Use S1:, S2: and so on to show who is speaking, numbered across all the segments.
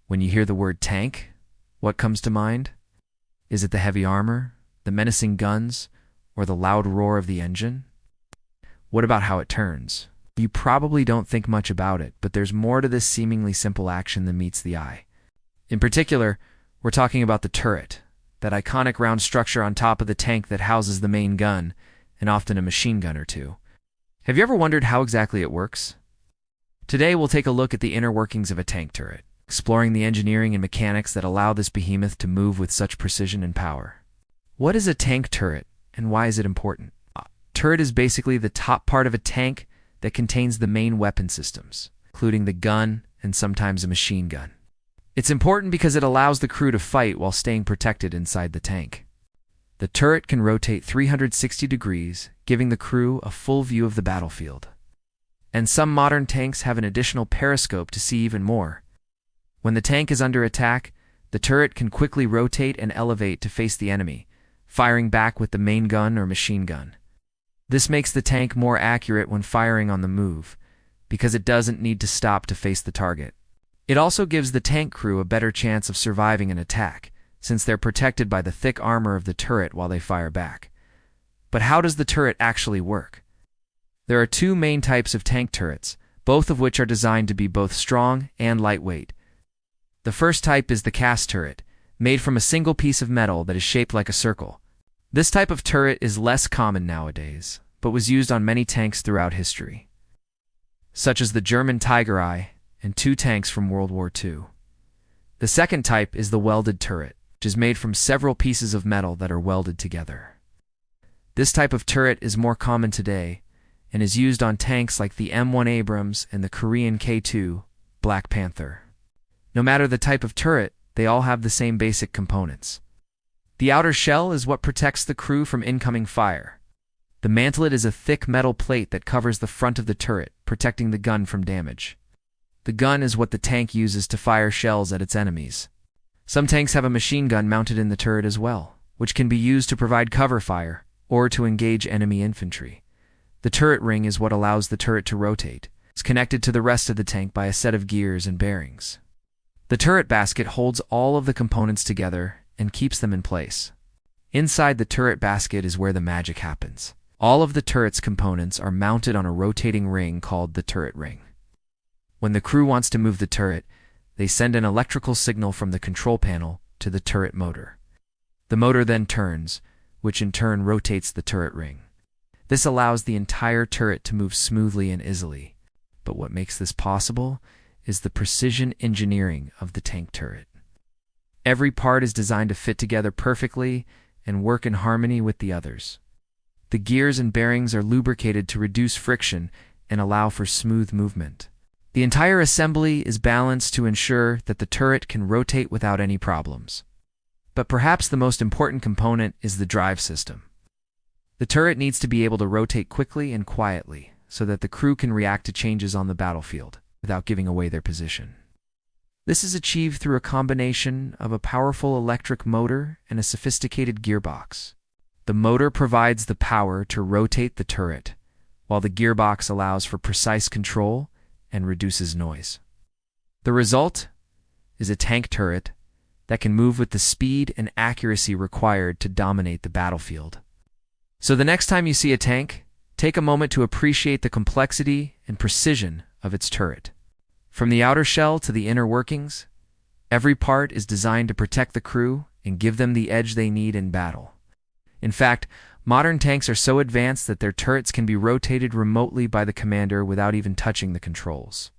S1: When you hear the word tank, what comes to mind? Is it the heavy armor, the menacing guns, or the loud roar of the engine? What about how it turns? You probably don't think much about it, but there's more to this seemingly simple action than meets the eye. In particular, we're talking about the turret, that iconic round structure on top of the tank that houses the main gun, and often a machine gun or two. Have you ever wondered how exactly it works? Today we'll take a look at the inner workings of a tank turret, exploring the engineering and mechanics that allow this behemoth to move with such precision and power. What is a tank turret, and why is it important? A turret is basically the top part of a tank that contains the main weapon systems, including the gun and sometimes a machine gun. It's important because it allows the crew to fight while staying protected inside the tank. The turret can rotate 360 degrees, giving the crew a full view of the battlefield. And some modern tanks have an additional periscope to see even more. When the tank is under attack, the turret can quickly rotate and elevate to face the enemy, firing back with the main gun or machine gun. This makes the tank more accurate when firing on the move, because it doesn't need to stop to face the target. It also gives the tank crew a better chance of surviving an attack, since they're protected by the thick armor of the turret while they fire back. But how does the turret actually work? There are two main types of tank turrets, both of which are designed to be both strong and lightweight. The first type is the cast turret, made from a single piece of metal that is shaped like a circle. This type of turret is less common nowadays, but was used on many tanks throughout history, such as the German Tiger I and two tanks from World War II. The second type is the welded turret, which is made from several pieces of metal that are welded together. This type of turret is more common today and is used on tanks like the M1 Abrams and the Korean K2 Black Panther. No matter the type of turret, they all have the same basic components. The outer shell is what protects the crew from incoming fire. The mantlet is a thick metal plate that covers the front of the turret, protecting the gun from damage. The gun is what the tank uses to fire shells at its enemies. Some tanks have a machine gun mounted in the turret as well, which can be used to provide cover fire or to engage enemy infantry. The turret ring is what allows the turret to rotate. It's connected to the rest of the tank by a set of gears and bearings. The turret basket holds all of the components together and keeps them in place. Inside the turret basket is where the magic happens. All of the turret's components are mounted on a rotating ring called the turret ring. When the crew wants to move the turret, they send an electrical signal from the control panel to the turret motor. The motor then turns, which in turn rotates the turret ring. This allows the entire turret to move smoothly and easily. But what makes this possible is the precision engineering of the tank turret. Every part is designed to fit together perfectly and work in harmony with the others. The gears and bearings are lubricated to reduce friction and allow for smooth movement. The entire assembly is balanced to ensure that the turret can rotate without any problems. But perhaps the most important component is the drive system. The turret needs to be able to rotate quickly and quietly so that the crew can react to changes on the battlefield without giving away their position. This is achieved through a combination of a powerful electric motor and a sophisticated gearbox. The motor provides the power to rotate the turret, while the gearbox allows for precise control and reduces noise. The result is a tank turret that can move with the speed and accuracy required to dominate the battlefield. So the next time you see a tank, take a moment to appreciate the complexity and precision of its turret. From the outer shell to the inner workings, every part is designed to protect the crew and give them the edge they need in battle. In fact, modern tanks are so advanced that their turrets can be rotated remotely by the commander without even touching the controls.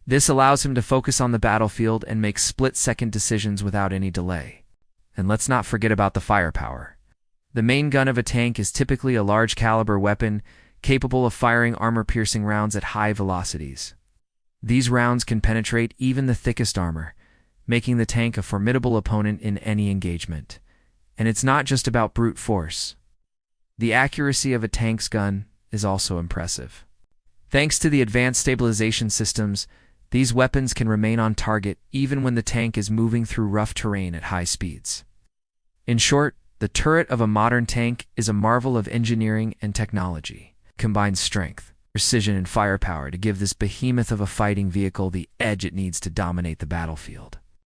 S1: This allows him to focus on the battlefield and make split-second decisions without any delay. And let's not forget about the firepower. The main gun of a tank is typically a large-caliber weapon capable of firing armor-piercing rounds at high velocities. These rounds can penetrate even the thickest armor, making the tank a formidable opponent in any engagement. And it's not just about brute force. The accuracy of a tank's gun is also impressive. Thanks to the advanced stabilization systems, these weapons can remain on target even when the tank is moving through rough terrain at high speeds. In short, the turret of a modern tank is a marvel of engineering and technology. It combines strength, precision, and firepower to give this behemoth of a fighting vehicle the edge it needs to dominate the battlefield.